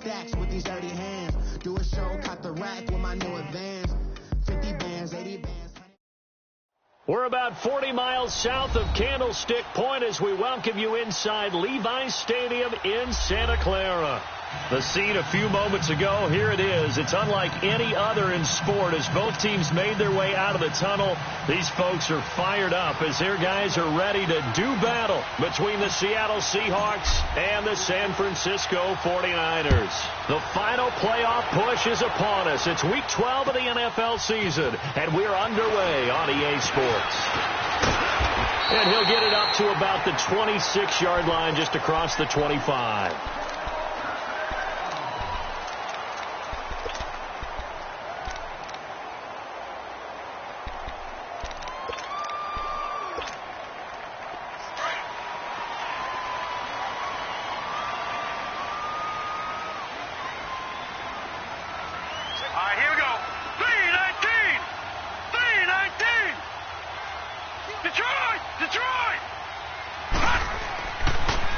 stacks with these dirty hands. Do a show, caught the rack with my new advance. 50 bands, 80 bands. We're about 40 miles south of Candlestick Point as we welcome you inside Levi's Stadium in Santa Clara. The scene a few moments ago, here it is. It's unlike any other in sport as both teams made their way out of the tunnel. These folks are fired up as their guys are ready to do battle between the Seattle Seahawks and the San Francisco 49ers. The final playoff push is upon us. It's week 12 of the NFL season, and we're underway on EA Sports. And he'll get it up to about the 26-yard line just across the 25.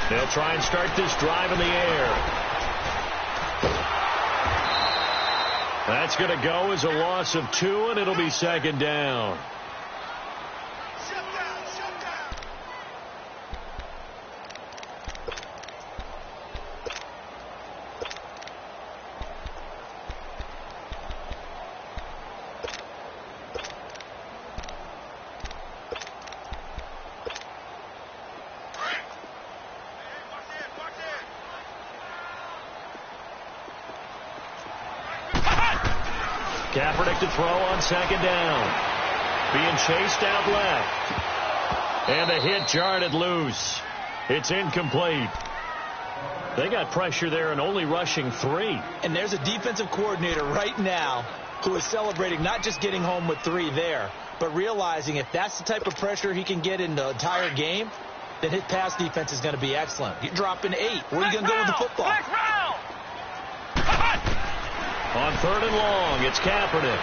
They'll try and start this drive in the air. That's going to go as a loss of 2, and it'll be second down. Kaepernick to throw on second down. Being chased out left. And a hit jarred loose. It's incomplete. They got pressure there and only rushing 3. And there's a defensive coordinator right now who is celebrating not just getting home with 3 there, but realizing if that's the type of pressure he can get in the entire game, then his pass defense is going to be excellent. You're dropping 8. Where are you going to go with the football? On third and long, it's Kaepernick.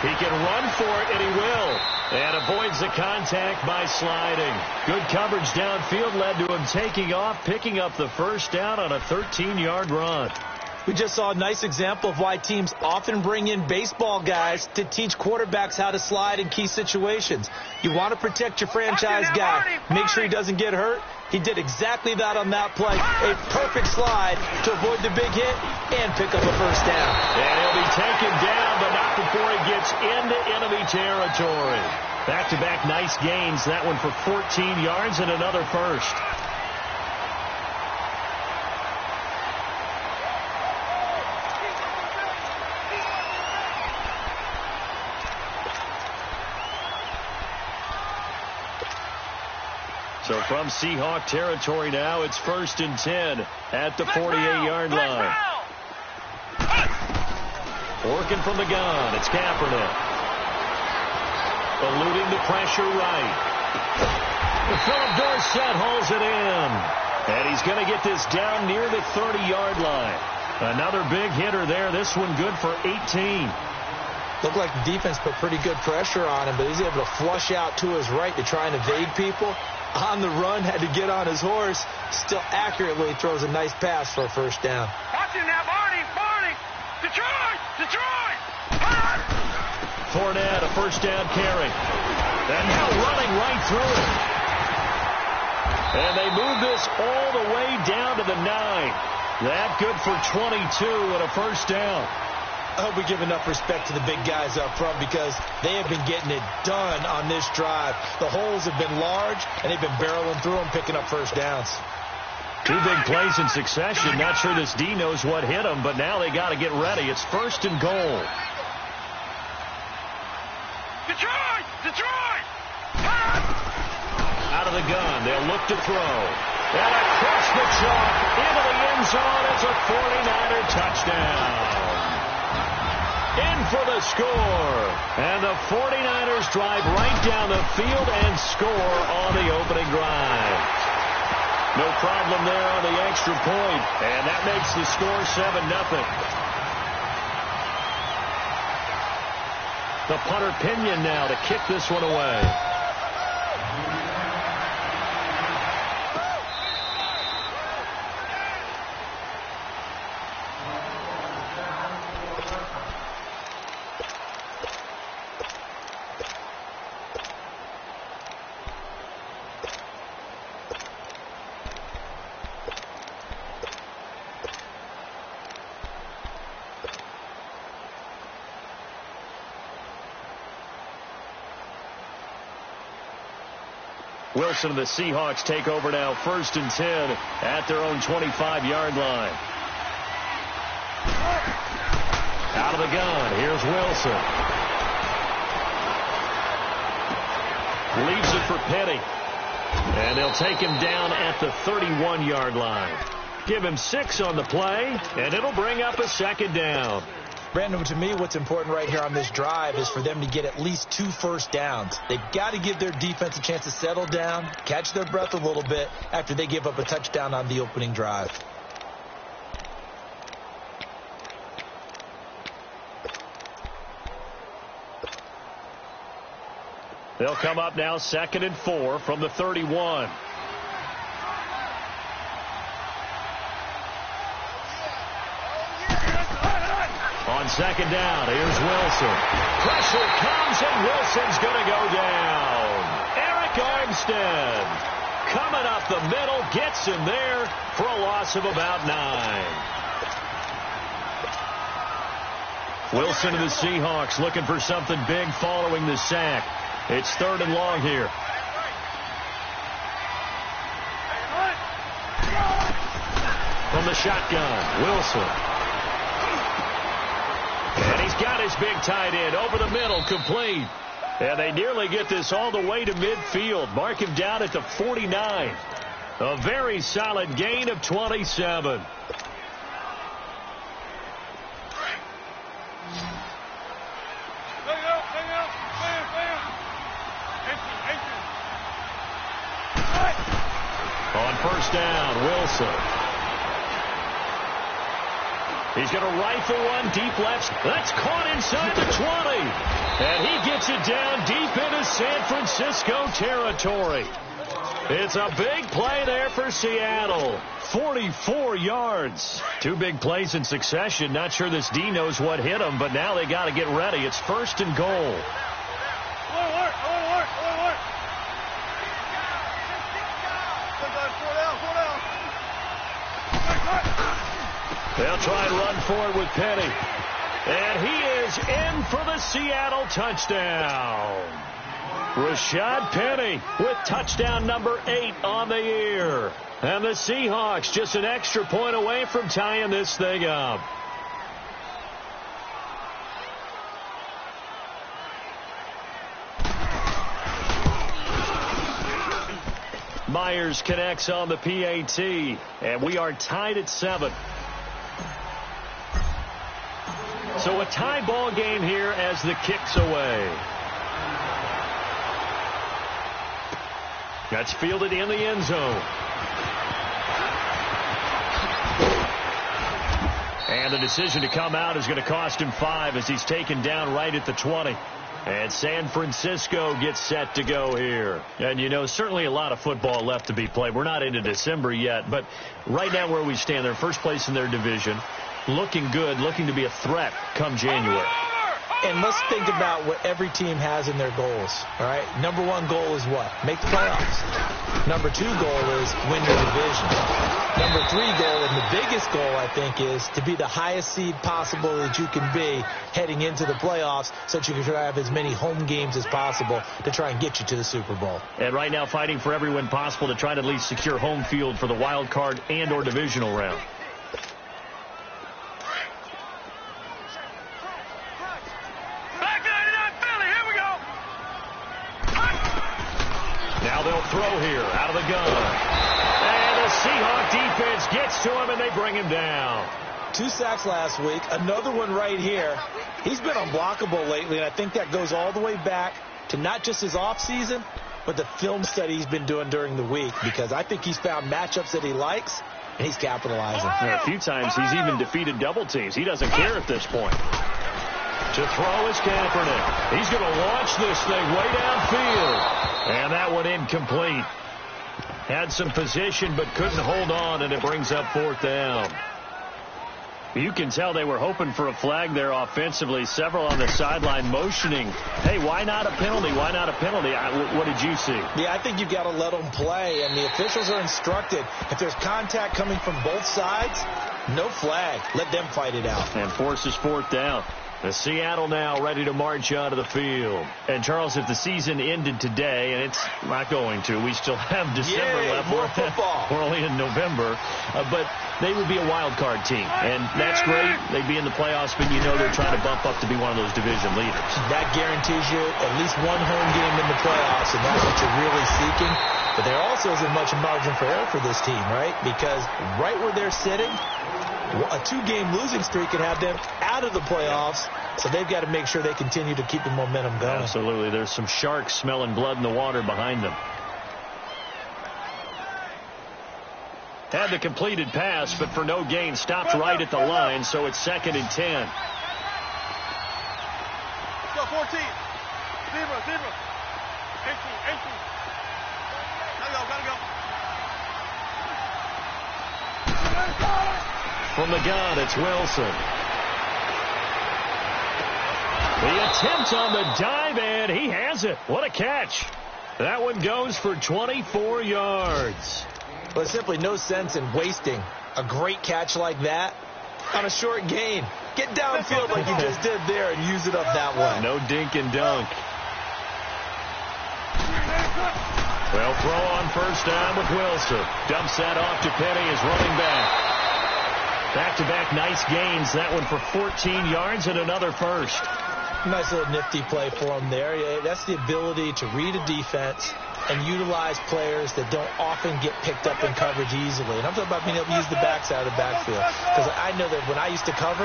He can run for it, and he will. And avoids the contact by sliding. Good coverage downfield led to him taking off, picking up the first down on a 13-yard run. We just saw a nice example of why teams often bring in baseball guys to teach quarterbacks how to slide in key situations. You want to protect your franchise guy. Make sure he doesn't get hurt. He did exactly that on that play. A perfect slide to avoid the big hit and pick up a first down. And he'll be taken down, but not before he gets into enemy territory. Back-to-back nice gains. That one for 14 yards and another first. So from Seahawk territory now, it's 1st and 10 at the 48-yard line. Working from the gun, it's Kaepernick. Eluding the pressure right. Philip Dorsett hauls it in. And he's going to get this down near the 30-yard line. Another big hitter there. This one good for 18. Looked like the defense put pretty good pressure on him, but he's able to flush out to his right to try and evade people. On the run, had to get on his horse. Still accurately throws a nice pass for a first down. Watch it now, Barney! Detroit! Fournette, a first down carry. And now running right through it. And they move this all the way down to the 9. That good for 22 and a first down. I hope we give enough respect to the big guys up front because they have been getting it done on this drive. The holes have been large, and they've been barreling through them, picking up first downs. 2 big plays in succession. Not sure this D knows what hit them, but now they got to get ready. It's 1st and goal. Detroit! Out of the gun. They'll look to throw. And across the chalk into the end zone. It's a 49er touchdown. In for the score. And the 49ers drive right down the field and score on the opening drive. No problem there on the extra point. And that makes the score 7-0. The punter Pinion now to kick this one away. Wilson and the Seahawks take over now, 1st and 10 at their own 25-yard line. Out of the gun, here's Wilson. Leaves it for Petty. And they'll take him down at the 31-yard line. Give him 6 on the play, and it'll bring up a 2nd down. Brandon, to me, what's important right here on this drive is for them to get at least 2 first downs. They've got to give their defense a chance to settle down, catch their breath a little bit after they give up a touchdown on the opening drive. They'll come up now 2nd and 4 from the 31. On 2nd down, here's Wilson. Pressure comes, and Wilson's going to go down. Eric Armstead coming up the middle, gets him there for a loss of about 9. Wilson and the Seahawks looking for something big following the sack. It's 3rd and long here. From the shotgun, Wilson. And he's got his big tight end over the middle, complete. And they nearly get this all the way to midfield. Mark him down at the 49. A very solid gain of 27. On 1st down, Wilson. He's going to rifle one deep left. That's caught inside the 20. And he gets it down deep into San Francisco territory. It's a big play there for Seattle. 44 yards. 2 big plays in succession. Not sure this D knows what hit him, but now they got to get ready. It's 1st and goal. They'll try and run for it with Petty. And he is in for the Seattle touchdown. Rashad Penny with touchdown number 8 on the year. And the Seahawks just an extra point away from tying this thing up. Myers connects on the PAT, and we are tied at 7. So a tie ball game here as the kick's away. That's fielded in the end zone. And the decision to come out is going to cost him 5 as he's taken down right at the 20. And San Francisco gets set to go here. And, you know, certainly a lot of football left to be played. We're not into December yet, but right now where we stand, they're first place in their division. Looking good, looking to be a threat come January. And let's think about what every team has in their goals, all right? Number 1 goal is what? Make the playoffs. Number 2 goal is win your division. Number 3 goal, and the biggest goal, I think, is to be the highest seed possible that you can be heading into the playoffs so that you can try to have as many home games as possible to try and get you to the Super Bowl. And right now fighting for every win possible to try to at least secure home field for the wild card and or divisional round. Now they'll throw here out of the gun. And the Seahawk defense gets to him, and they bring him down. 2 sacks last week, another one right here. He's been unblockable lately, and I think that goes all the way back to not just his offseason, but the film study he's been doing during the week, because I think he's found matchups that he likes, and he's capitalizing. A few times he's even defeated double teams. He doesn't care at this point. To throw is Kaepernick. He's going to launch this thing way downfield. And that one incomplete. Had some position but couldn't hold on, and it brings up 4th down. You can tell they were hoping for a flag there offensively. Several on the sideline motioning, hey, why not a penalty? Why not a penalty? What did you see? Yeah, I think you've got to let them play, and the officials are instructed. If there's contact coming from both sides, no flag. Let them fight it out. And forces 4th down. The Seattle now ready to march onto the field. And, Charles, if the season ended today, and it's not going to, we still have December left. More football. We're only in November. But they would be a wild card team. And that's great. They'd be in the playoffs, but you know they're trying to bump up to be one of those division leaders. That guarantees you at least one home game in the playoffs, and that's what you're really seeking. But there also isn't much margin for error for this team, right? Because right where they're sitting, a 2-game losing streak could have them out of the playoffs, so they've got to make sure they continue to keep the momentum going. Absolutely. There's some sharks smelling blood in the water behind them. Had the completed pass, but for no gain, stopped right at the line, so it's 2nd and 10. Go, 14. Zebra. 18. Gotta go. From the gun, it's Wilson. The attempt on the dive, and he has it. What a catch. That one goes for 24 yards. Well, there's simply no sense in wasting a great catch like that on a short gain. Get downfield like you just did there and use it up that way. No dink and dunk. Well, throw on first down with Wilson. Dumps that off to Penny as running back. Back-to-back nice gains. That one for 14 yards and another first. Nice little nifty play for him there. Yeah, that's the ability to read a defense and utilize players that don't often get picked up in coverage easily. And I'm talking about being able to use the backside of the backfield. Because I know that when I used to cover,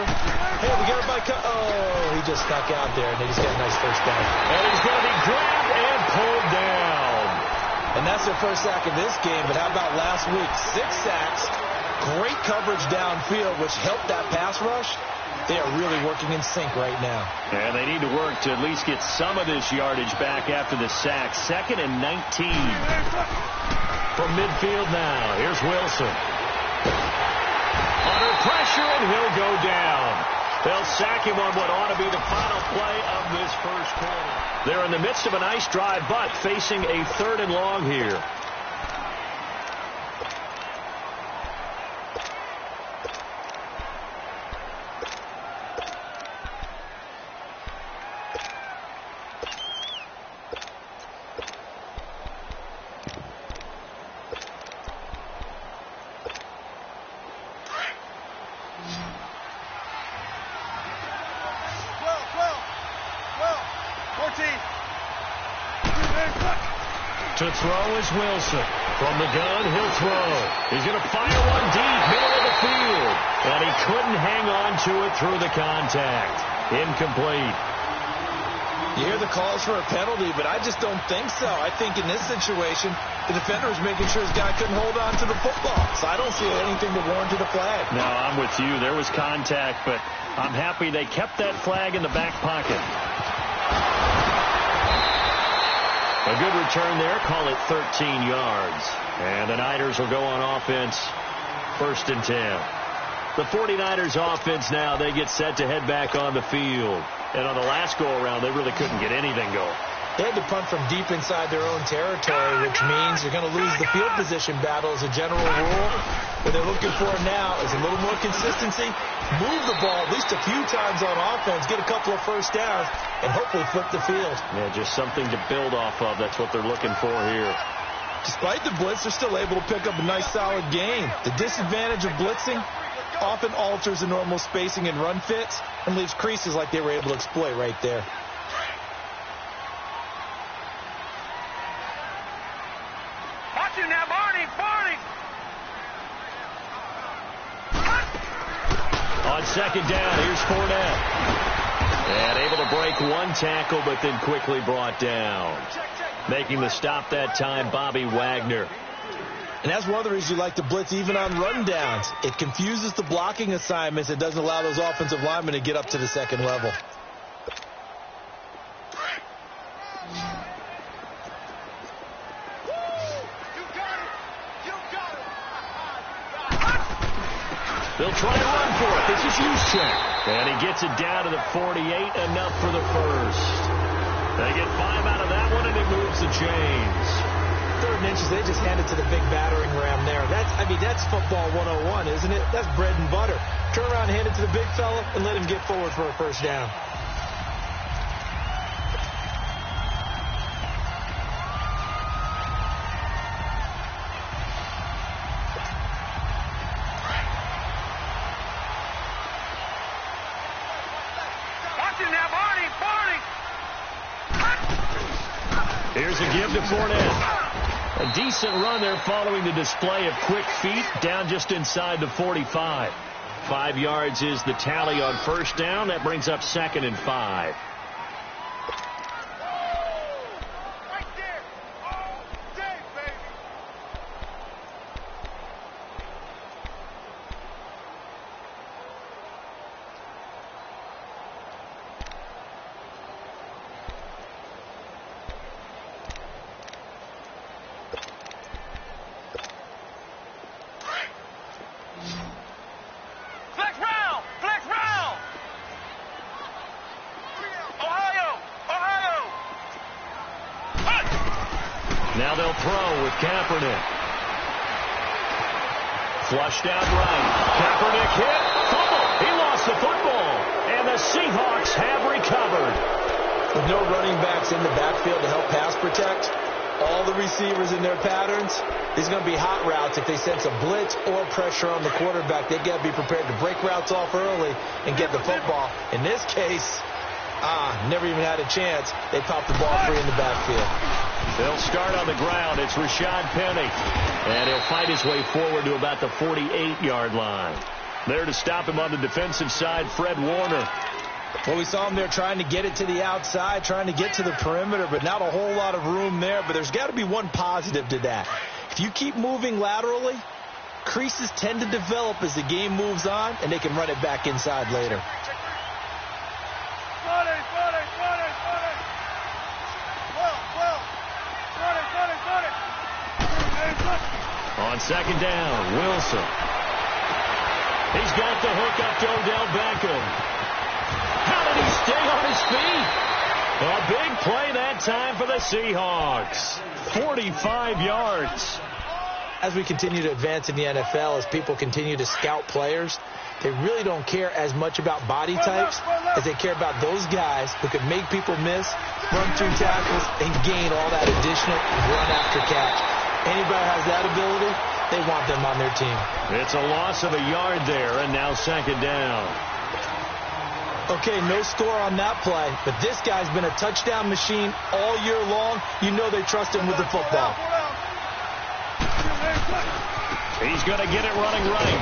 hey, we got everybody oh, he just snuck out there, and they just got a nice first down. And he's going to be grabbed and pulled down. And that's their first sack of this game. But how about last week? 6 sacks, great coverage downfield, which helped that pass rush. They are really working in sync right now. And they need to work to at least get some of this yardage back after the sack. 2nd and 19. From midfield now, here's Wilson. Under pressure, and he'll go down. They'll sack him on what ought to be the final play of this first quarter. They're in the midst of a nice drive, but facing a 3rd and long here. To throw is Wilson. From the gun, he'll throw. He's going to fire one deep, middle of the field. And he couldn't hang on to it through the contact. Incomplete. You hear the calls for a penalty, but I just don't think so. I think in this situation, the defender was making sure his guy couldn't hold on to the football. So I don't see anything that warranted a flag. No, I'm with you. There was contact, but I'm happy they kept that flag in the back pocket. A good return there. Call it 13 yards. And the Niners will go on offense. 1st and 10. The 49ers offense now, they get set to head back on the field. And on the last go-around, they really couldn't get anything going. They had to punt from deep inside their own territory, which means you're going to lose the field position battle as a general rule. What they're looking for now is a little more consistency, move the ball at least a few times on offense, get a couple of first downs, and hopefully flip the field. Yeah, just something to build off of. That's what they're looking for here. Despite the blitz, they're still able to pick up a nice, solid gain. The disadvantage of blitzing often alters the normal spacing and run fits and leaves creases like they were able to exploit right there. Watch you now, Barney. On 2nd down, here's Fournette. And able to break one tackle, but then quickly brought down. Making the stop that time, Bobby Wagner. And that's one of the reasons you like to blitz even on rundowns. It confuses the blocking assignments. It doesn't allow those offensive linemen to get up to the second level. They'll try to run for it. This is Juszczyk. And he gets it down to the 48, enough for the first. They get 5 out of that one, and it moves the chains. 3rd and inches, they just hand it to the big battering ram there. That's football 101, isn't it? That's bread and butter. Turn around, hand it to the big fella, and let him get forward for a first down. Here's a give to Fournette. A decent run there following the display of quick feet down just inside the 45. 5 yards is the tally on first down. That brings up 2nd and 5. Now they'll throw with Kaepernick. Flushed out right. Kaepernick hit. Fumble. He lost the football. And the Seahawks have recovered. With no running backs in the backfield to help pass protect, all the receivers in their patterns, there's going to be hot routes. If they sense a blitz or pressure on the quarterback, they've got to be prepared to break routes off early and get the football. In this case, never even had a chance. They popped the ball free in the backfield. They'll start on the ground. It's Rashad Penny. And he'll fight his way forward to about the 48-yard line. There to stop him on the defensive side, Fred Warner. Well, we saw him there trying to get it to the outside, trying to get to the perimeter, but not a whole lot of room there. But there's got to be one positive to that. If you keep moving laterally, creases tend to develop as the game moves on, and they can run it back inside later. On second down, Wilson. He's got the hook up to Odell Beckham. How did he stay on his feet? A big play that time for the Seahawks. 45 yards. As we continue to advance in the NFL, as people continue to scout players, they really don't care as much about body types as they care about those guys who can make people miss, run through tackles, and gain all that additional run after catch. Anybody has that ability, they want them on their team. It's a loss of a yard there, and now second down. Okay, no score on that play, but this guy's been a touchdown machine all year long. You know they trust him with the football. He's going to get it running right.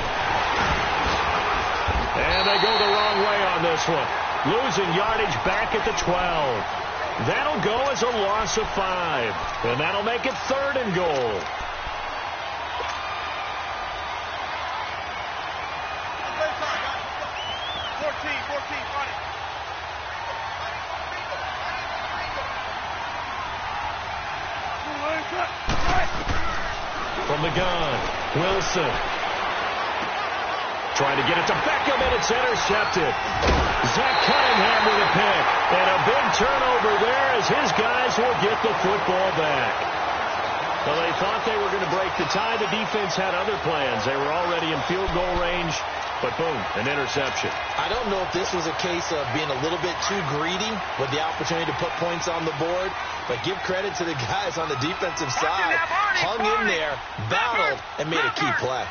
And they go the wrong way on this one. Losing yardage back at the 12. That'll go as a loss of 5. And that'll make it 3rd and goal. From the gun, Wilson. Trying to get it to Beckham, and it's intercepted. Zach Cunningham with a pick. And a big turnover there as his guys will get the football back. Well, they thought they were going to break the tie. The defense had other plans. They were already in field goal range, but boom, an interception. I don't know if this was a case of being a little bit too greedy with the opportunity to put points on the board, but give credit to the guys on the defensive side. Hung in there, battled, and made a key play.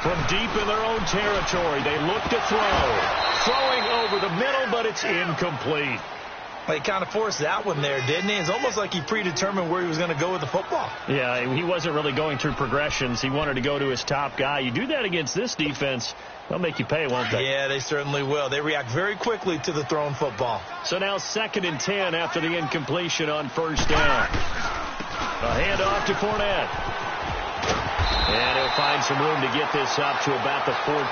From deep in their own territory, they look to throw. Throwing over the middle, but it's incomplete. Well, he kind of forced that one there, didn't he? It's almost like he predetermined where he was going to go with the football. Yeah, he wasn't really going through progressions. He wanted to go to his top guy. You do that against this defense, they'll make you pay, won't they? Yeah, they certainly will. They react very quickly to the thrown football. So now 2nd and 10 after the incompletion on first down. A handoff to Fournette. And he'll find some room to get this up to about the 14.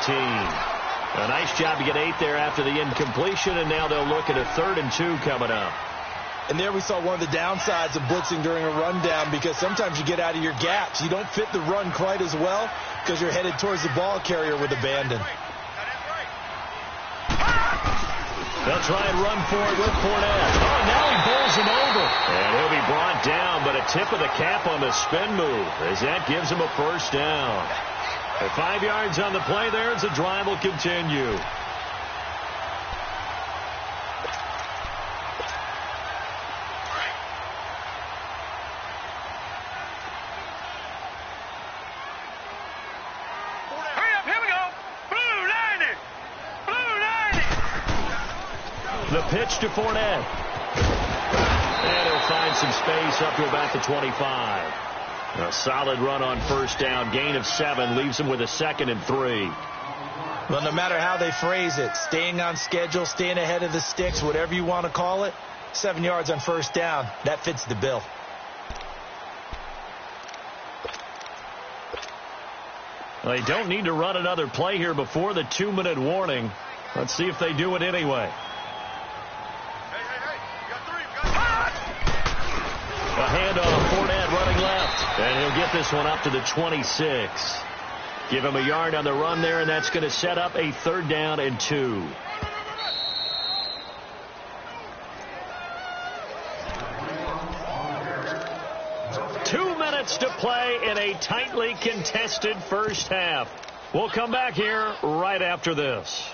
A nice job to get 8 there after the incompletion, and now they'll look at a 3rd and 2 coming up. And there we saw one of the downsides of blitzing during a rundown, because sometimes you get out of your gaps. You don't fit the run quite as well because you're headed towards the ball carrier with abandon. They'll try and run for it with Fournette. Oh, now he bowls him over. And he'll be brought down, but a tip of the cap on the spin move as that gives him a first down. At 5 yards on the play there as the drive will continue. The pitch to Fournette. And he'll find some space up to about the 25. A solid run on first down. Gain of 7 leaves him with a 2nd and 3. Well, no matter how they phrase it, staying on schedule, staying ahead of the sticks, whatever you want to call it, 7 yards on first down, that fits the bill. They don't need to run another play here before the 2-minute warning. Let's see if they do it anyway. A handoff, Fournette running left. And he'll get this one up to the 26. Give him a yard on the run there, and that's going to set up a 3rd down and 2. Two minutes to play in a tightly contested first half. We'll come back here right after this.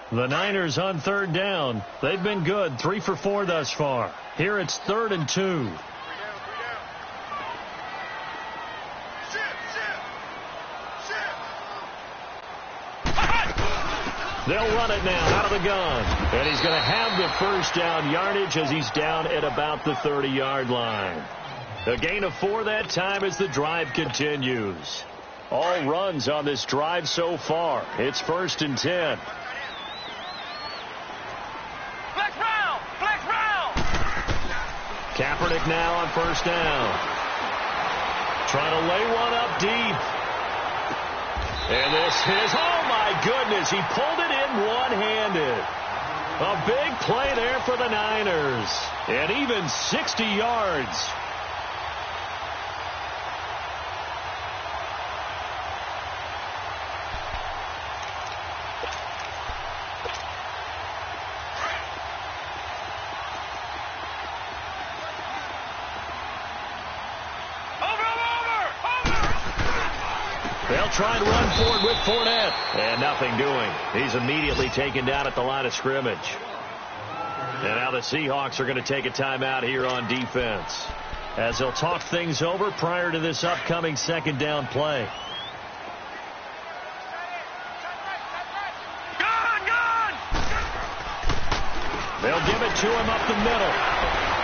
The Niners on 3rd down. They've been good, 3 for 4 thus far. Here it's 3rd and 2. They'll run it now out of the gun. And he's going to have the first down yardage as he's down at about the 30-yard line. A gain of 4 that time as the drive continues. All runs on this drive so far. It's 1st and 10. Kaepernick now on first down. Trying to lay one up deep. And this is, oh my goodness, he pulled it in one-handed. A big play there for the Niners. And even 60 yards. They'll try and run forward with Fournette. And nothing doing. He's immediately taken down at the line of scrimmage. And now the Seahawks are going to take a timeout here on defense, as they'll talk things over prior to this upcoming 2nd down play. They'll give it to him up the middle.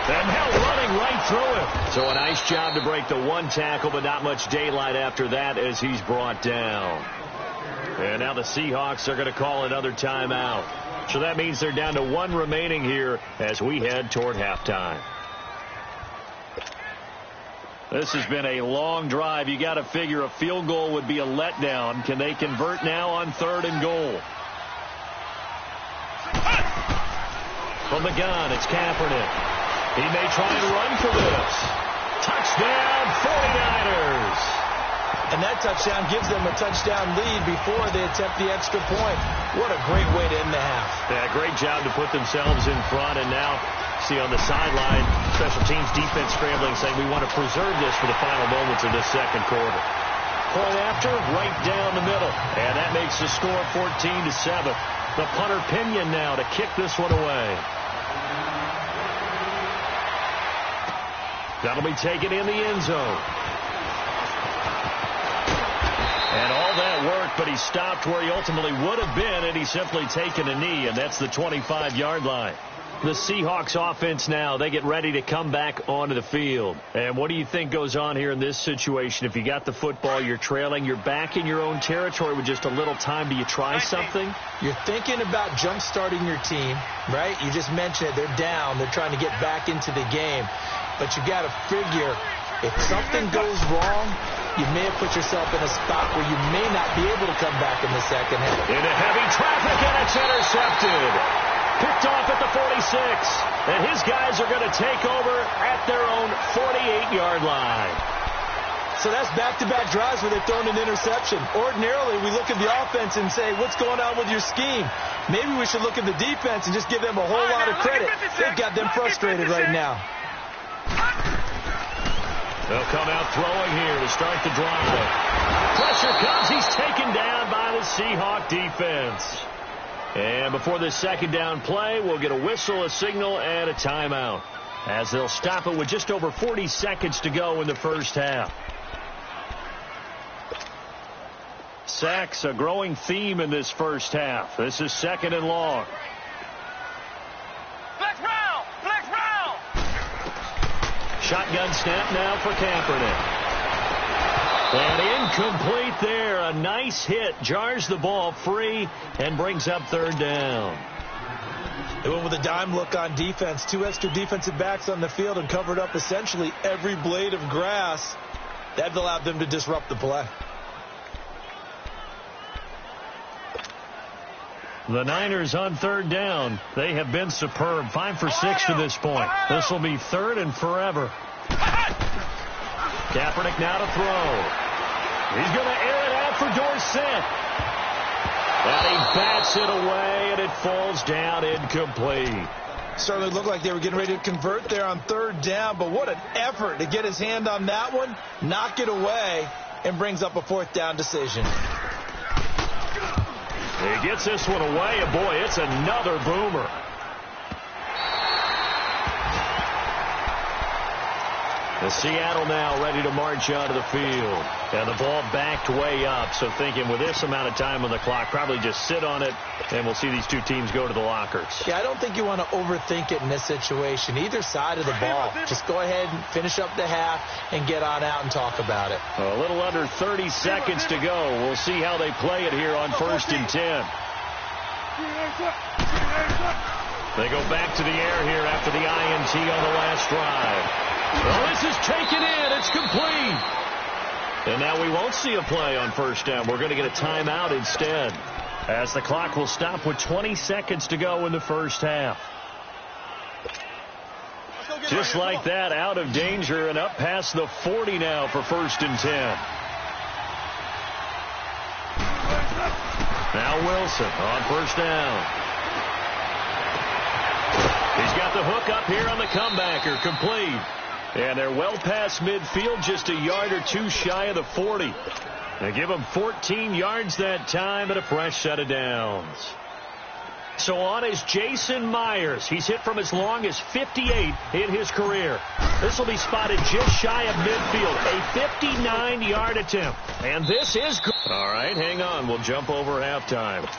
And now running right through him. So a nice job to break the 1 tackle, but not much daylight after that as he's brought down. And now the Seahawks are going to call another timeout. So that means they're down to 1 remaining here as we head toward halftime. This has been a long drive. You got to figure a field goal would be a letdown. Can they convert now on 3rd and goal? From the gun, it's Kaepernick. He may try and run for this. Touchdown, 49ers. And that touchdown gives them a touchdown lead before they attempt the extra point. What a great way to end the half. Yeah, great job to put themselves in front. And now, see on the sideline, special teams defense scrambling, saying we want to preserve this for the final moments of this 2nd quarter. Point after, right down the middle. And that makes the score 14-7. The punter Pinion now to kick this one away. That'll be taken in the end zone. And all that worked, but he stopped where he ultimately would have been, and he's simply taken a knee, and that's the 25-yard line. The Seahawks offense now, they get ready to come back onto the field. And what do you think goes on here in this situation? If you got the football, you're trailing, you're back in your own territory with just a little time. Do you try something? You're thinking about jump-starting your team, right? You just mentioned it. They're down. They're trying to get back into the game. But you got to figure, if something goes wrong, you may have put yourself in a spot where you may not be able to come back in the 2nd half. Into heavy traffic, and it's intercepted. Picked off at the 46. And his guys are going to take over at their own 48-yard line. So that's back-to-back drives where they've thrown an interception. Ordinarily, we look at the offense and say, what's going on with your scheme? Maybe we should look at the defense and just give them a whole lot of credit. They've got them frustrated right now. They'll come out throwing here to start the drive. Pressure comes. He's taken down by the Seahawk defense. And before this second down play, we'll get a whistle, a signal, and a timeout, as they'll stop it with just over 40 seconds to go in the first half. Sacks, a growing theme in this first half. This is 2nd and long. Flex round! Flex round! Shotgun snap now for Kaepernick. And incomplete there. A nice hit. Jars the ball free and brings up 3rd down. They went with a dime look on defense. 2 extra defensive backs on the field and covered up essentially every blade of grass. That allowed them to disrupt the play. The Niners on 3rd down. They have been superb. 5 for 6 to this point. This will be 3rd and forever. Kaepernick now to throw. He's going to air it out for Dorsett. And he bats it away, and it falls down incomplete. Certainly looked like they were getting ready to convert there on 3rd down, but what an effort to get his hand on that one, knock it away, and brings up a 4th down decision. He gets this one away, and boy, it's another boomer. The Seattle now ready to march onto the field. And the ball backed way up. So thinking with this amount of time on the clock, probably just sit on it, and we'll see these two teams go to the lockers. Yeah, I don't think you want to overthink it in this situation. Either side of the ball. Just go ahead and finish up the half and get on out and talk about it. A little under 30 seconds to go. We'll see how they play it here on 1st and 10. They go back to the air here after the INT on the last drive. Well, this is taken in. It's complete. And now we won't see a play on 1st down. We're going to get a timeout instead, as the clock will stop with 20 seconds to go in the first half. Just like that, out of danger and up past the 40 now for 1st and 10. Now Wilson on 1st down. He's got the hook up here on the comebacker, complete. And they're well past midfield, just a yard or two shy of the 40. They give them 14 yards that time and a fresh set of downs. So on is Jason Myers. He's hit from as long as 58 in his career. This will be spotted just shy of midfield. A 59-yard attempt. And this is good. All right, hang on. We'll jump over halftime.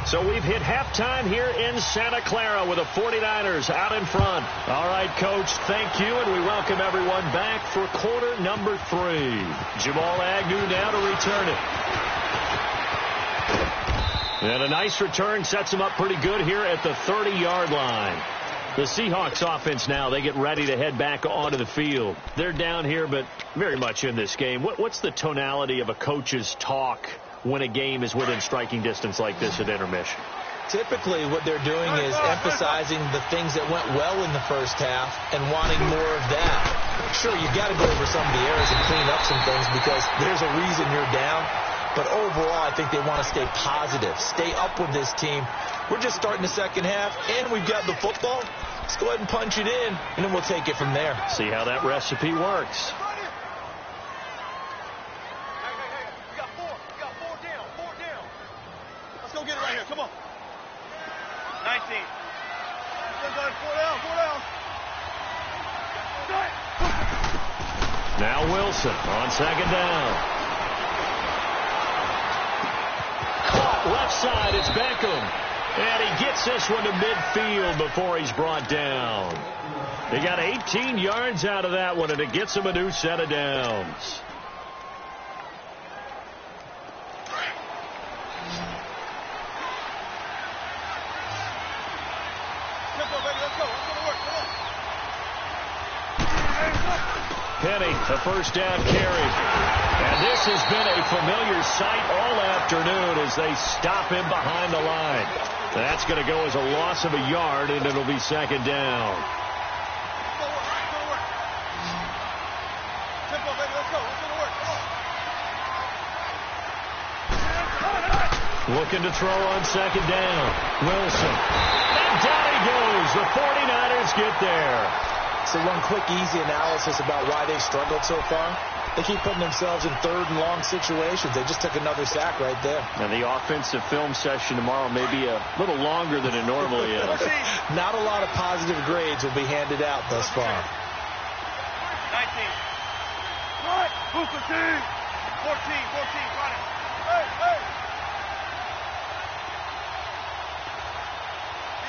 So we've hit halftime here in Santa Clara with the 49ers out in front. All right, Coach, thank you, and we welcome everyone back for quarter number 3. Jamal Agnew now to return it. And a nice return sets him up pretty good here at the 30-yard line. The Seahawks offense now, they get ready to head back onto the field. They're down here, but very much in this game. What's the tonality of a coach's talk when a game is within striking distance like this at intermission? Typically what they're doing is emphasizing the things that went well in the first half and wanting more of that. Sure, you've got to go over some of the errors and clean up some things because there's a reason you're down. But overall, I think they want to stay positive, stay up with this team. We're just starting the second half, and we've got the football. Let's go ahead and punch it in, and then we'll take it from there. See how that recipe works. Go get it right here. Come on. 19. 4 down. Now Wilson on 2nd down. Caught left side. It's Beckham. And he gets this one to midfield before he's brought down. He got 18 yards out of that one, and it gets him a new set of downs. Penny, the first down carry. And this has been a familiar sight all afternoon as they stop him behind the line. That's going to go as a loss of a yard, and it'll be 2nd down. Tempo, baby. Let's go. Let's go to work. Come on. Looking to throw on second down. Wilson. And down he goes. The 49ers get there. So one quick, easy analysis about why they've struggled so far. They keep putting themselves in third and long situations. They just took another sack right there. And the offensive film session tomorrow may be a little longer than it normally is. Not a lot of positive grades will be handed out thus far. 19. What? 14. 14. Run it. Hey, hey.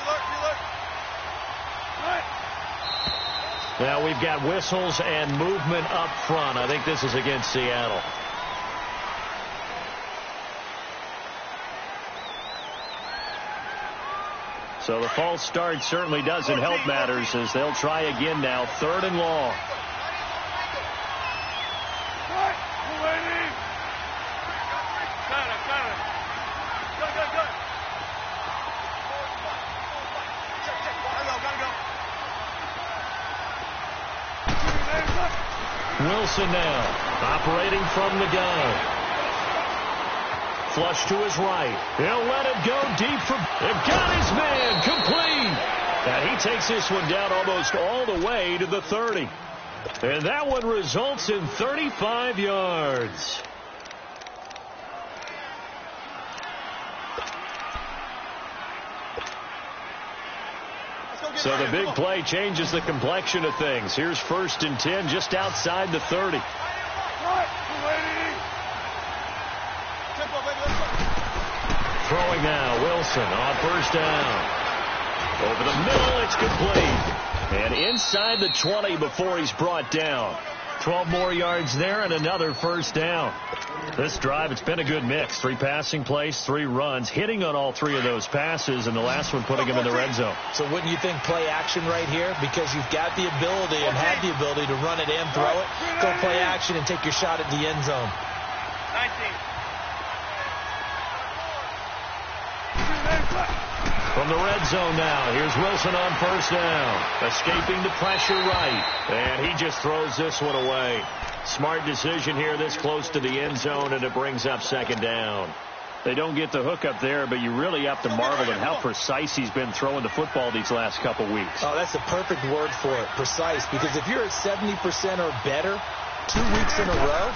Reload. Right. Now we've got whistles and movement up front. I think this is against Seattle. So the false start certainly doesn't help matters as they'll try again now. Third and long. Wilson now, operating from the gun. Flush to his right. He'll let it go deep for... Got his man, complete. And he takes this one down almost all the way to the 30. And that one results in 35 yards. So the big play changes the complexion of things. Here's 1st and 10 just outside the 30. Throwing now, Wilson on 1st down. Over the middle, it's complete. And inside the 20 before he's brought down. 12 more yards there and another 1st down. This drive, it's been a good mix. 3 passing plays, 3 runs, hitting on all 3 of those passes, and the last one putting him in the red zone. So wouldn't you think play action right here? Because you've got the ability and had the ability to run it and throw it. Go play action and take your shot at the end zone. 19. From the red zone now, here's Wilson on 1st down. Escaping the pressure right. And he just throws this one away. Smart decision here this close to the end zone, and it brings up 2nd down. They don't get the hook up there, but you really have to marvel at how precise he's been throwing the football these last couple weeks. Oh, that's the perfect word for it, precise. Because if you're at 70% or better 2 weeks in a row,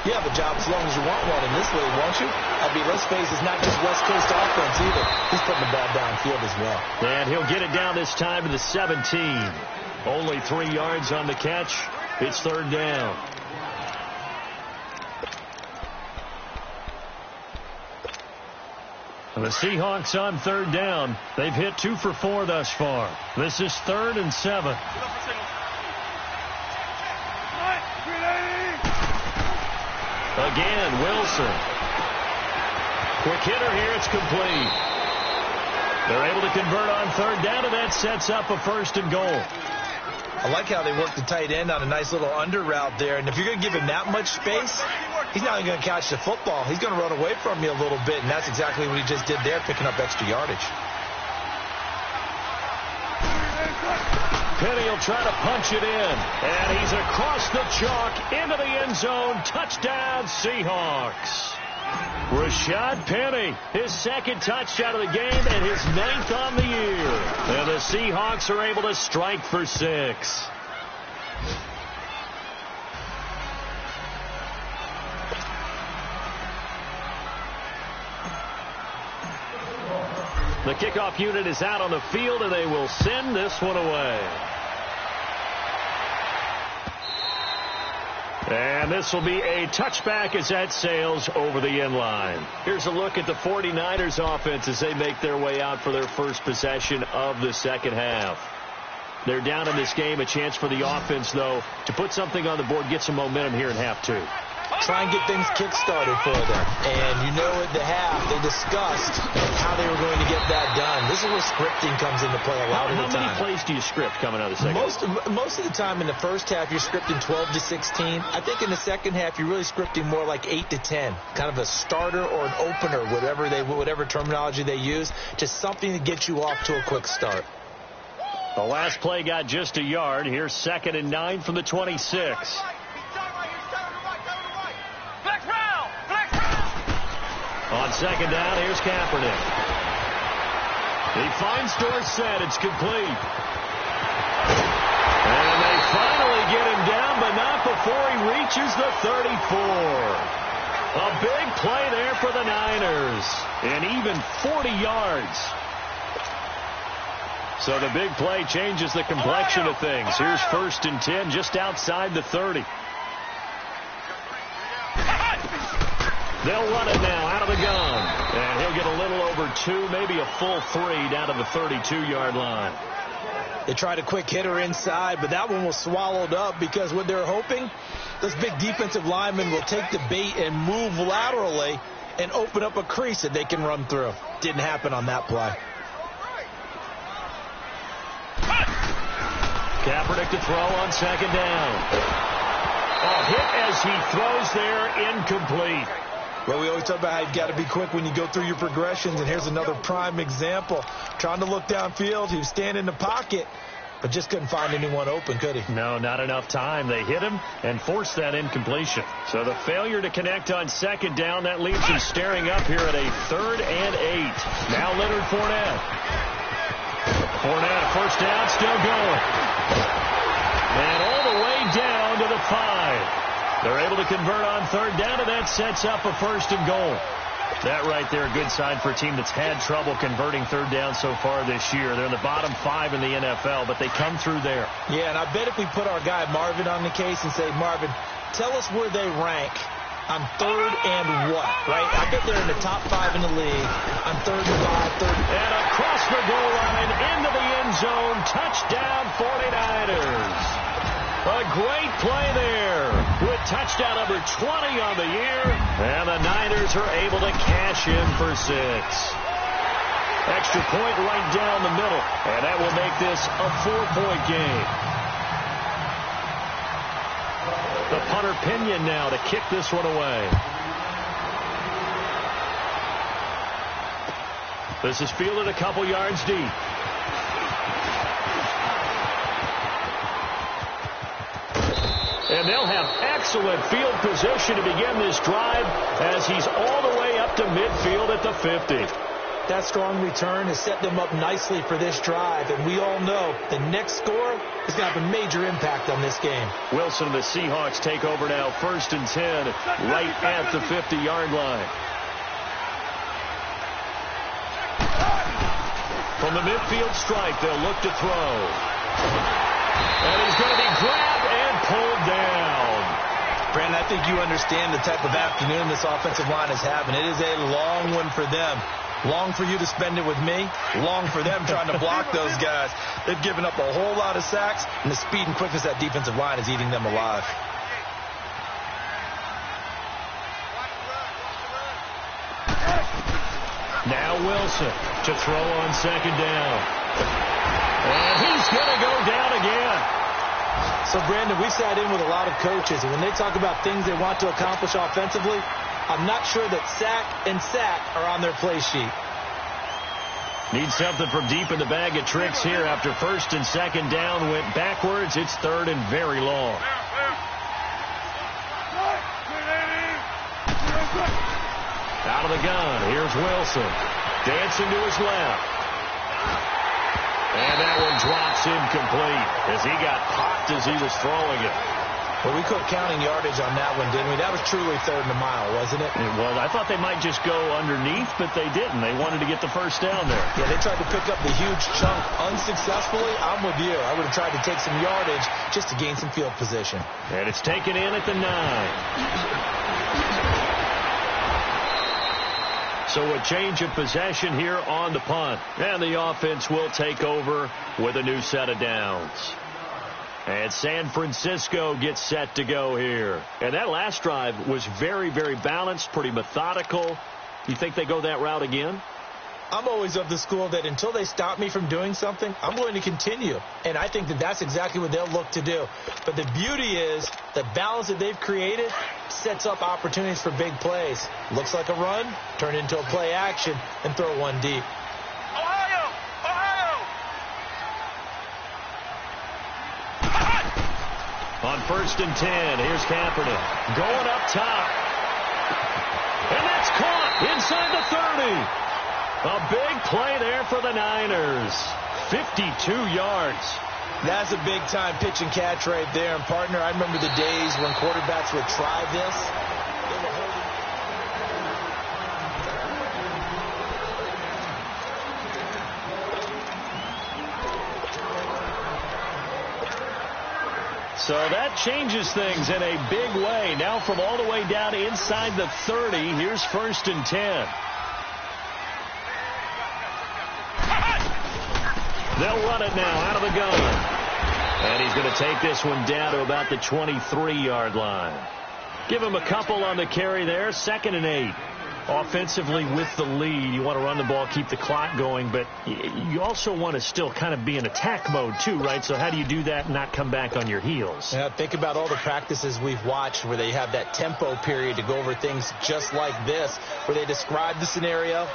you have a job as long as you want one in this league, won't you? I mean, let's face it, it's not just West Coast offense either. He's putting the ball downfield as well. And he'll get it down this time to the 17. Only 3 yards on the catch. It's 3rd down. The Seahawks on 3rd down. They've hit 2 for 4 thus far. This is 3rd and 7. Again, Wilson. Quick hitter here. It's complete. They're able to convert on 3rd down, and that sets up a 1st and goal. I like how they work the tight end on a nice little under route there. And if you're going to give him that much space, he's not even going to catch the football. He's going to run away from you a little bit, and that's exactly what he just did there, picking up extra yardage. Penny will try to punch it in, and he's across the chalk into the end zone. Touchdown, Seahawks. Rashad Penny, his 2nd touchdown of the game and his 9th on the year. And the Seahawks are able to strike for 6. The kickoff unit is out on the field, and they will send this one away. And this will be a touchback as that sails over the end line. Here's a look at the 49ers offense as they make their way out for their first possession of the 2nd half. They're down in this game. A chance for the offense, though, to put something on the board, get some momentum here in half 2. Try and get things kick-started for them. And you know at the half, they discussed how they were going to get that done. This is where scripting comes into play a lot of the time. How many plays do you script coming out of the second half? Most of the time in the first half, you're scripting 12 to 16. I think in the second half, you're really scripting more like 8 to 10. Kind of a starter or an opener, whatever terminology they use. Just something to get you off to a quick start. The last play got just a yard. Here's 2nd and 9 from the 26. second down. Here's Kaepernick. He finds Dorsett. It's complete. And they finally get him down, but not before he reaches the 34. A big play there for the Niners. And even 40 yards. So the big play changes the complexion of things. Here's 1st and 10 just outside the 30. They'll run it now out of the gun. And he'll get a little over 2, maybe a full 3 down to the 32-yard line. They tried a quick hitter inside, but that one was swallowed up because what they're hoping, this big defensive lineman will take the bait and move laterally and open up a crease that they can run through. Didn't happen on that play. Kaepernick to throw on second down. A hit as he throws there, incomplete. Well, we always talk about how you've got to be quick when you go through your progressions, and here's another prime example. Trying to look downfield, he was standing in the pocket, but just couldn't find anyone open, could he? No, not enough time. They hit him and forced that incompletion. So the failure to connect on second down, that leaves him staring up here at a 3rd and 8. Now Leonard Fournette. Fournette, first down, still going. And all the way down to the 5. They're able to convert on 3rd down, and that sets up a 1st and goal. That right there, a good sign for a team that's had trouble converting 3rd down so far this year. They're in the bottom 5 in the NFL, but they come through there. Yeah, and I bet if we put our guy Marvin on the case and say, Marvin, tell us where they rank on 3rd and what, right? I bet they're in the top 5 in the league on 3rd and 5, 3rd. And across the goal line, into the end zone, touchdown 49ers. A great play there with touchdown number 20 on the year. And the Niners are able to cash in for 6. Extra point right down the middle. And that will make this a 4-point game. The punter Pinion now to kick this one away. This is fielded a couple yards deep. And they'll have excellent field position to begin this drive as he's all the way up to midfield at the 50. That strong return has set them up nicely for this drive, and we all know the next score is going to have a major impact on this game. Wilson and the Seahawks take over now, 1st and 10, right at the 50-yard line. From the midfield stripe, they'll look to throw. And he's going to be grabbed and pulled down. Brandon, I think you understand the type of afternoon this offensive line is having. It is a long one for them. Long for you to spend it with me. Long for them trying to block those guys. They've given up a whole lot of sacks, and the speed and quickness of that defensive line is eating them alive. Now Wilson to throw on second down. And he's going to go down again. So, Brandon, we've sat in with a lot of coaches, and when they talk about things they want to accomplish offensively, I'm not sure that sack and sack are on their play sheet. Need something from deep in the bag of tricks here after 1st and 2nd down went backwards. It's 3rd and very long. Out of the gun, here's Wilson. Dancing to his left. And that one drops incomplete as he got popped as he was throwing it. Well, we quit counting yardage on that one, didn't we? That was truly 3rd and a mile, wasn't it? It was. I thought they might just go underneath, but they didn't. They wanted to get the 1st down there. Yeah, they tried to pick up the huge chunk unsuccessfully. I'm with you. I would have tried to take some yardage just to gain some field position. And it's taken in at the 9. So a change of possession here on the punt. And the offense will take over with a new set of downs. And San Francisco gets set to go here. And that last drive was very, very balanced, pretty methodical. You think they go that route again? I'm always of the school that until they stop me from doing something, I'm going to continue. And I think that that's exactly what they'll look to do. But the beauty is the balance that they've created sets up opportunities for big plays. Looks like a run, turn into a play action, and throw one deep. Ohio! On 1st and 10, here's Kaepernick going up top. And that's caught. Inside the 30. A big play there for the Niners. 52 yards. That's a big-time pitch and catch right there. And, partner, I remember the days when quarterbacks would try this. They were holding. So that changes things in a big way. Now from all the way down inside the 30, here's 1st and 10. They'll run it now out of the gun. And he's going to take this one down to about the 23-yard line. Give him a couple on the carry there. 2nd and 8. Offensively with the lead, you want to run the ball, keep the clock going, but you also want to still kind of be in attack mode too, right? So how do you do that and not come back on your heels? Yeah, think about all the practices we've watched where they have that tempo period to go over things just like this, where they describe the scenario,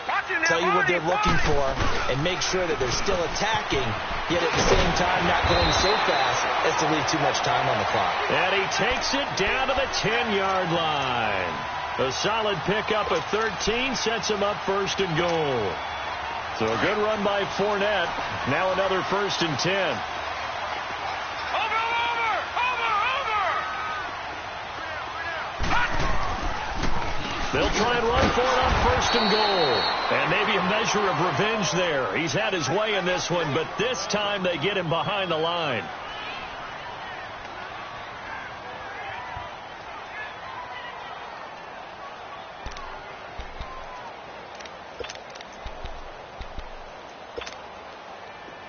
tell you what they're looking for, and make sure that they're still attacking, yet at the same time not going so fast as to leave too much time on the clock. And he takes it down to the 10-yard line. A solid pickup of 13 sets him up 1st and goal. So a good run by Fournette. Now another 1st and 10. They'll try and run for it on 1st and goal. And maybe a measure of revenge there. He's had his way in this one, but this time they get him behind the line.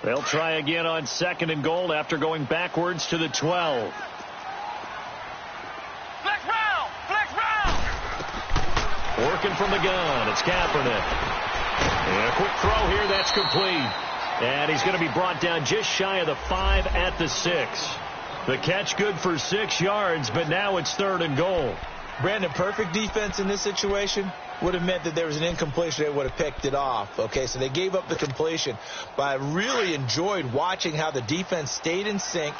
They'll try again on 2nd and goal after going backwards to the 12. Flex round! Flex round! Working from the gun. It's Kaepernick. And a quick throw here. That's complete. And he's going to be brought down just shy of the 5 at the 6. The catch good for 6 yards, but now it's 3rd and goal. Brandon, perfect defense in this situation would have meant that there was an incompletion. They would have picked it off. Okay, so they gave up the completion. But I really enjoyed watching how the defense stayed in sync,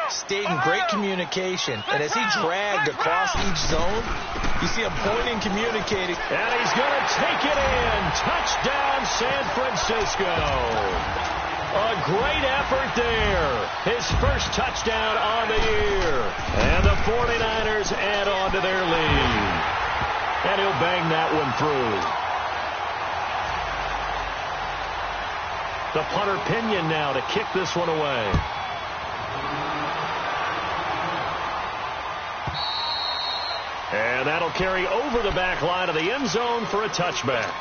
stayed in great communication. And as he dragged across each zone, you see him pointing, communicating. And he's going to take it in. Touchdown, San Francisco. A great effort there. His first touchdown on the year. And the 49ers add on to their lead. And he'll bang that one through. The punter Pinion now to kick this one away. And that'll carry over the back line of the end zone for a touchback.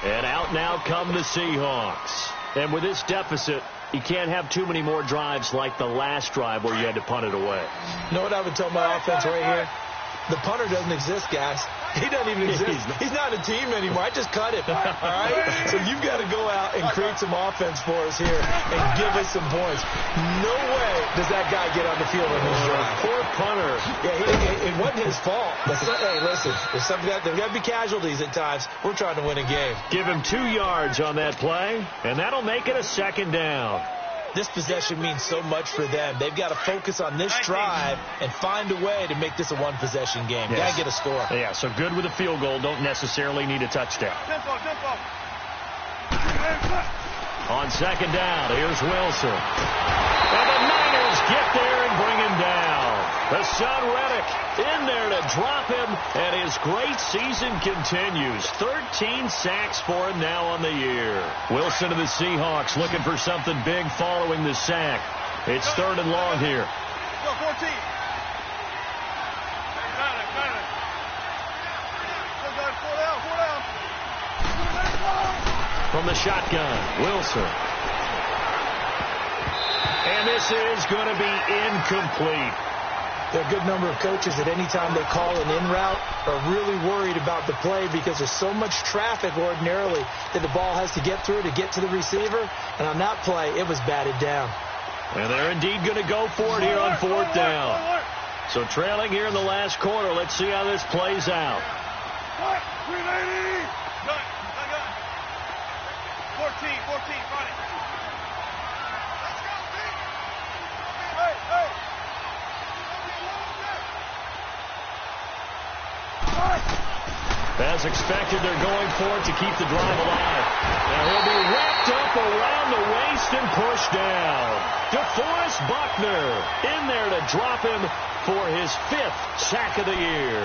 And out now come the Seahawks. And with this deficit, you can't have too many more drives like the last drive where you had to punt it away. You know what I would tell my offense right here? The punter doesn't exist, guys. He doesn't even exist. He's not a team anymore. I just cut him. All right? So you've got to go out and create some offense for us here and give us some points. No way does that guy get on the field on his drive. Poor punter. Yeah, it wasn't his fault. Hey, listen, there's got to be casualties at times. We're trying to win a game. Give him 2 yards on that play, and that'll make it a 2nd down. This possession means so much for them. They've got to focus on this drive and find a way to make this a one-possession game. Yes. Got to get a score. Yeah, so good with a field goal. Don't necessarily need a touchdown. Tempo. On 2nd down, here's Wilson. And the Niners get there and bring him down. Hassan Reddick in there to drop him, and his great season continues. 13 sacks for him now on the year. Wilson of the Seahawks looking for something big following the sack. It's 3rd and long here. Go, 14. From the shotgun, Wilson. And this is going to be incomplete. There are a good number of coaches that any time they call an in route are really worried about the play because there's so much traffic ordinarily that the ball has to get through to get to the receiver. And on that play, it was batted down. And they're indeed going to go for it here on 4th down. So trailing here in the last quarter. Let's see how this plays out. 14, front it. As expected, they're going for it to keep the drive alive. Now he'll be wrapped up around the waist and pushed down. DeForest Buckner in there to drop him for his 5th sack of the year.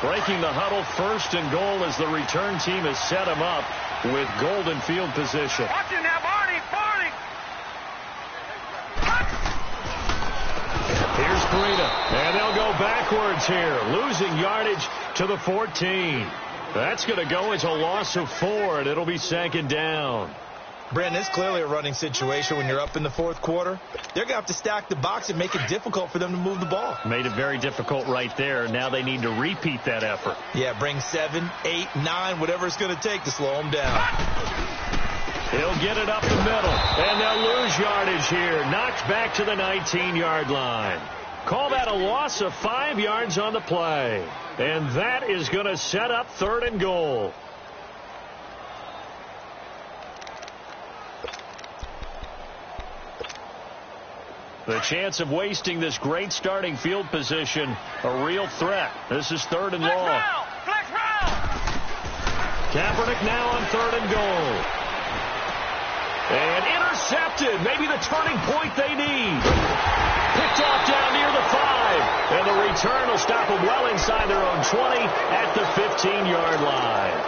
Breaking the huddle, 1st and goal as the return team has set him up with golden field position. Watch it now, Barney! Here's Farina, and they'll go backwards here, losing yardage to the 14. That's going to go as a loss of 4, and it'll be 2nd down. Brandon, it's clearly a running situation when you're up in the 4th quarter. They're going to have to stack the box and make it difficult for them to move the ball. Made it very difficult right there. Now they need to repeat that effort. Yeah, bring 7, 8, 9, whatever it's going to take to slow them down. He'll get it up the middle, and they'll lose yardage here. Knocked back to the 19-yard line. Call that a loss of 5 yards on the play. And that is going to set up 3rd and goal. The chance of wasting this great starting field position, a real threat. This is 3rd and long. Flex round! Kaepernick now on 3rd and goal. And intercepted. Maybe the turning point they need. Picked off down near the 5. And the return will stop them well inside their own 20 at the 15-yard line.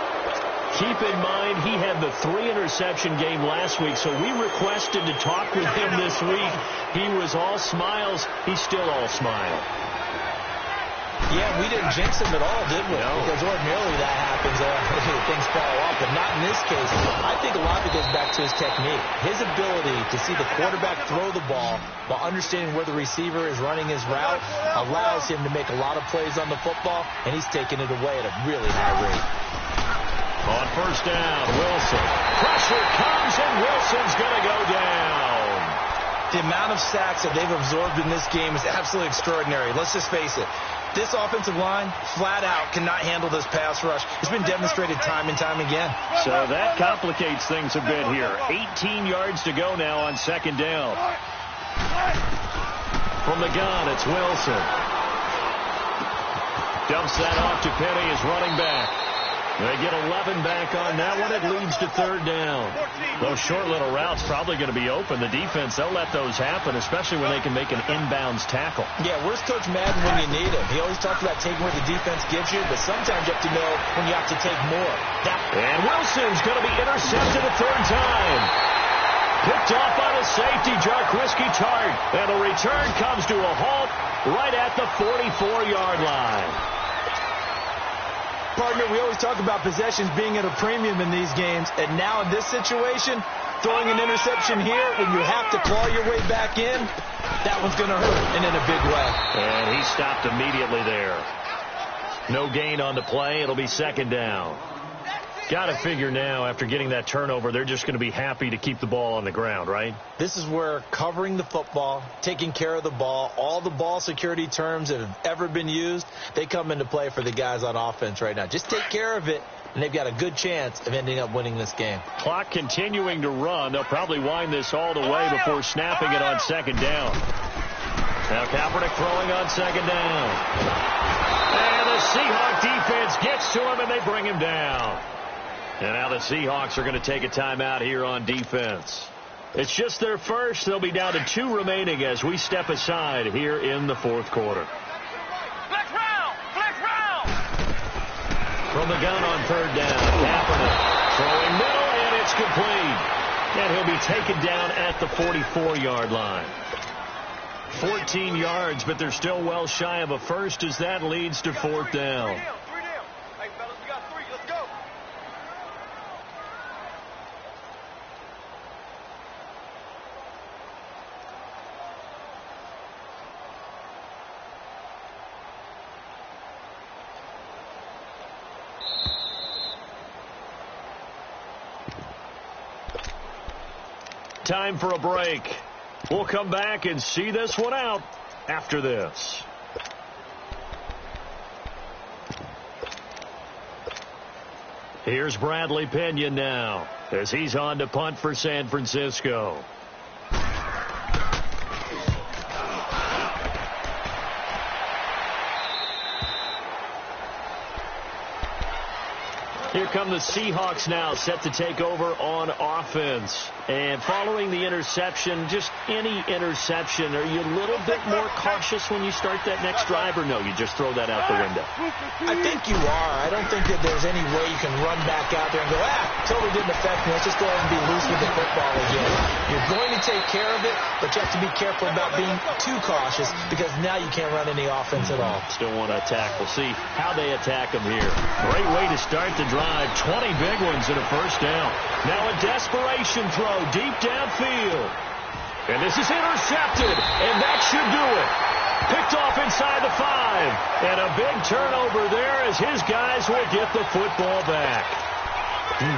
Keep in mind, he had the 3-interception game last week, so we requested to talk with him this week. He was all smiles. He's still all smile. Yeah, we didn't jinx him at all, did we? No. Because ordinarily that happens. Things fall off, but not in this case. I think a lot of it goes back to his technique. His ability to see the quarterback throw the ball while understanding where the receiver is running his route allows him to make a lot of plays on the football, and he's taking it away at a really high rate. On 1st down, Wilson. Pressure comes, and Wilson's going to go down. The amount of sacks that they've absorbed in this game is absolutely extraordinary. Let's just face it. This offensive line, flat out, cannot handle this pass rush. It's been demonstrated time and time again. So that complicates things a bit here. 18 yards to go now on 2nd down. From the gun, it's Wilson. Dumps that off to Penny as running back. They get 11 back on that one. It leads to 3rd down. Those short little routes probably going to be open. The defense, they'll let those happen, especially when they can make an inbounds tackle. Yeah, where's Coach Madden when you need him? He always talks about taking what the defense gives you, but sometimes you have to know when you have to take more. And Wilson's going to be intercepted a 3rd time. Picked off by the safety, Jarkwiski Tart. And the return comes to a halt right at the 44-yard line. Partner, we always talk about possessions being at a premium in these games, and now in this situation, throwing an interception here when you have to claw your way back in, that one's going to hurt, and in a big way. And he stopped immediately there. No gain on the play. It'll be 2nd down. Got to figure now, after getting that turnover, they're just going to be happy to keep the ball on the ground, right? This is where covering the football, taking care of the ball, all the ball security terms that have ever been used, they come into play for the guys on offense right now. Just take care of it, and they've got a good chance of ending up winning this game. Clock continuing to run. They'll probably wind this all the way before snapping it on 2nd down. Now Kaepernick throwing on 2nd down. And the Seahawk defense gets to him, and they bring him down. And now the Seahawks are going to take a timeout here on defense. It's just their first. They'll be down to 2 remaining as we step aside here in the 4th quarter. Flex round! Flex round! From the gun on 3rd down, Kaepernick throwing middle, and it's complete. And he'll be taken down at the 44-yard line. 14 yards, but they're still well shy of a first as that leads to 4th down. 3 down. Hey, fellas, we got 3. Let's go. Time for a break. We'll come back and see this one out after this. Here's Bradley Pinion now as he's on to punt for San Francisco. here come the Seahawks now, set to take over on offense. And following the interception, just any interception, are you a little bit more cautious when you start that next drive, or no, you just throw that out the window? I think you are. I don't think that there's any way you can run back out there and go, totally didn't affect me. Let's just go ahead and be loose with the football again. You're going to take care of it, but you have to be careful about being too cautious because now you can't run any offense at all. Still want to attack. We'll see how they attack them here. Great way to start the drive. 20 big ones and a first down. Now a desperation throw deep downfield. And this is intercepted, and that should do it. Picked off inside the 5. And a big turnover there as his guys will get the football back.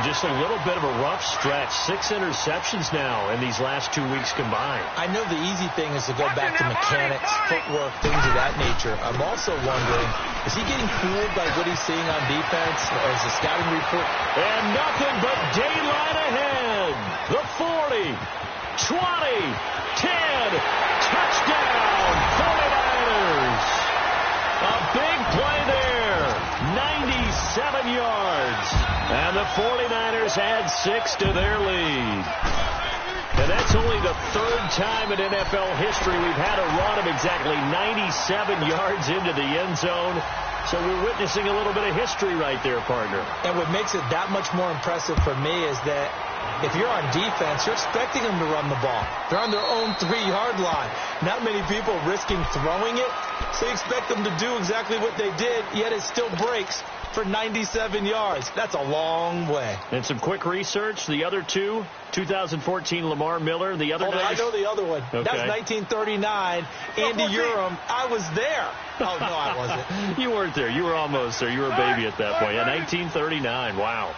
Just a little bit of a rough stretch. 6 interceptions now in these last 2 weeks combined. I know the easy thing is to go back to mechanics, footwork, things of that nature. I'm also wondering, is he getting fooled by what he's seeing on defense as a scouting report? And nothing but daylight ahead. The 40, 20, 10, touchdown, 49ers. A big play there, 97 yards. And the 49ers add 6 to their lead. And that's only the 3rd time in NFL history we've had a run of exactly 97 yards into the end zone. So we're witnessing a little bit of history right there, partner. And what makes it that much more impressive for me is that if you're on defense, you're expecting them to run the ball. They're on their own 3-yard line. Not many people risking throwing it, so you expect them to do exactly what they did, yet it still breaks for 97 yards. That's a long way. And some quick research. The other two, 2014 Lamar Miller. The other I know the other one. Okay. That's 1939. Andy Urim. I was there. Oh, no, I wasn't. You weren't there. You were almost there. You were a baby at that point. Yeah, 1939. Wow.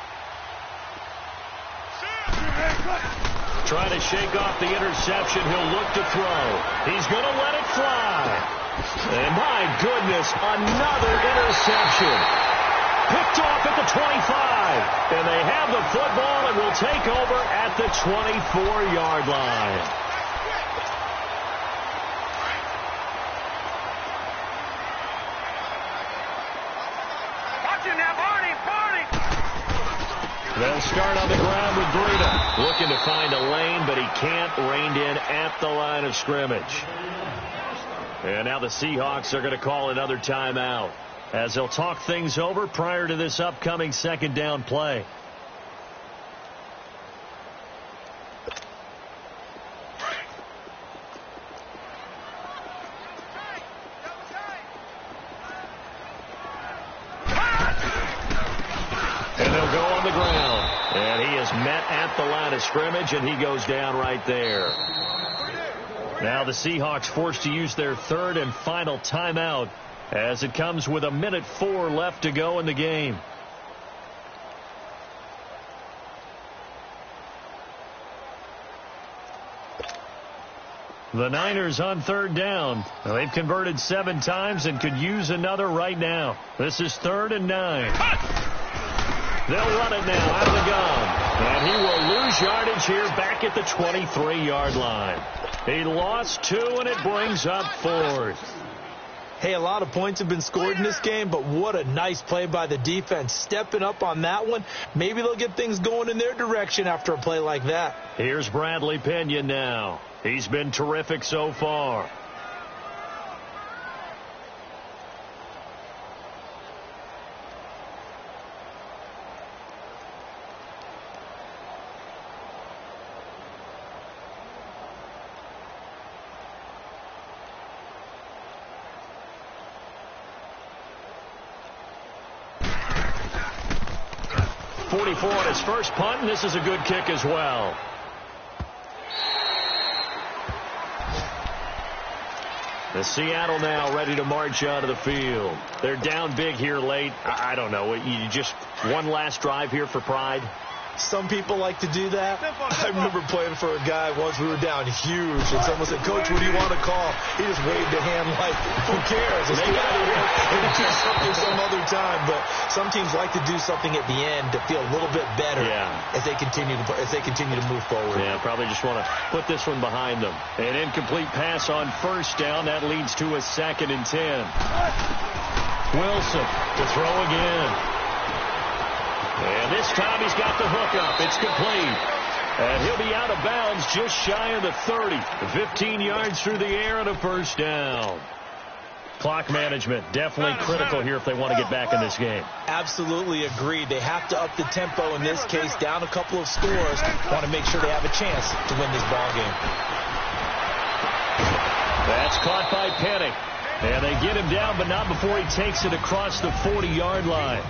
Trying to shake off the interception. He'll look to throw. He's going to let it fly. And my goodness, another interception. Picked off at the 25. And they have the football and will take over at the 24-yard line. They'll start on the ground with Breida. Looking to find a lane, but he can't. Reined in at the line of scrimmage. And now the Seahawks are going to call another timeout as they'll talk things over prior to this upcoming 2nd down play. And they'll go on the ground. And he is met at the line of scrimmage, and he goes down right there. Now the Seahawks forced to use their 3rd and final timeout as it comes with 1:04 left to go in the game. The Niners on 3rd down. Now, they've converted 7 times and could use another right now. This is 3rd and 9. They'll run it now out of the gun. And he will lose yardage here back at the 23-yard line. He lost 2, and it brings up 4th. Hey, a lot of points have been scored in this game, but what a nice play by the defense. Stepping up on that one. Maybe they'll get things going in their direction after a play like that. Here's Bradley Pinion now. He's been terrific so far. On his first punt, and this is a good kick as well. The Seattle now ready to march out of the field. They're down big here late. I don't know. You just one last drive here for pride. Some people like to do that. I remember playing for a guy once. We were down huge, and someone said, "Coach, what do you want to call?" He just waved a hand like, "Who cares? Let's get out of here and do something some other time." But some teams like to do something at the end to feel a little bit better as they continue to move forward. Yeah, probably just want to put this one behind them. An incomplete pass on 1st down. That leads to a 2nd and 10. Wilson to throw again. And this time he's got the hook up. It's complete. And he'll be out of bounds just shy of the 30. 15 yards through the air and a first down. Clock management definitely critical here if they want to get back in this game. Absolutely agreed. They have to up the tempo in this case, down a couple of scores. Want to make sure they have a chance to win this ball game. That's caught by Penny. And they get him down, but not before he takes it across the 40-yard line.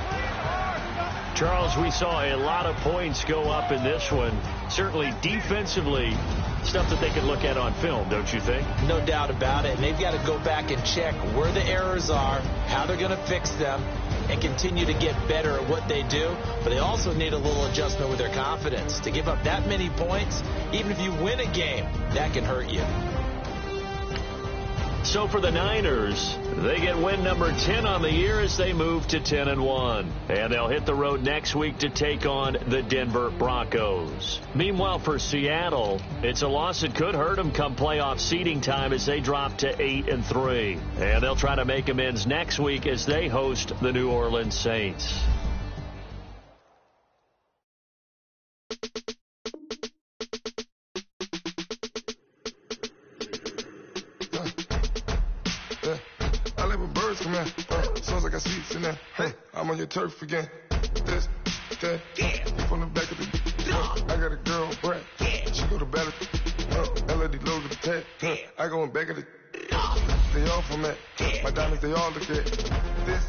Charles, we saw a lot of points go up in this one. Certainly defensively, stuff that they can look at on film, don't you think? No doubt about it. And they've got to go back and check where the errors are, how they're going to fix them, and continue to get better at what they do. But they also need a little adjustment with their confidence. To give up that many points, even if you win a game, that can hurt you. So for the Niners, they get win number 10 on the year as they move to 10-1. And they'll hit the road next week to take on the Denver Broncos. Meanwhile, for Seattle, it's a loss that could hurt them come playoff seeding time as they drop to 8-3. And they'll try to make amends next week as they host the New Orleans Saints. Sounds like I see seats in there. Hey, I'm on your turf again. This, that, yeah. From the back of the I got a girl, Brad. Yeah. She go to battle. LED logo the tag. Yeah. I go in back of the They all from that. Yeah. My diamonds, they all look at this,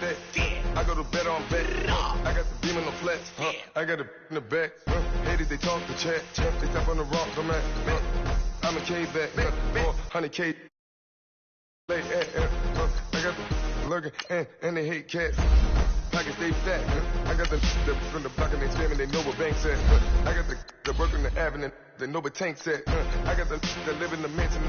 that. Yeah. I go to bet on bet. I got the beam in the flats. I got it in the back. Haters, they talk to chat. They step on the rock. I'm a K-back. 400K. I got the lurking and they hate cats. Pockets stay fat. I got the from the block and they screaming, they know what banks at. I got the work in the avenue, they know what tanks at. I got the live in the mansion.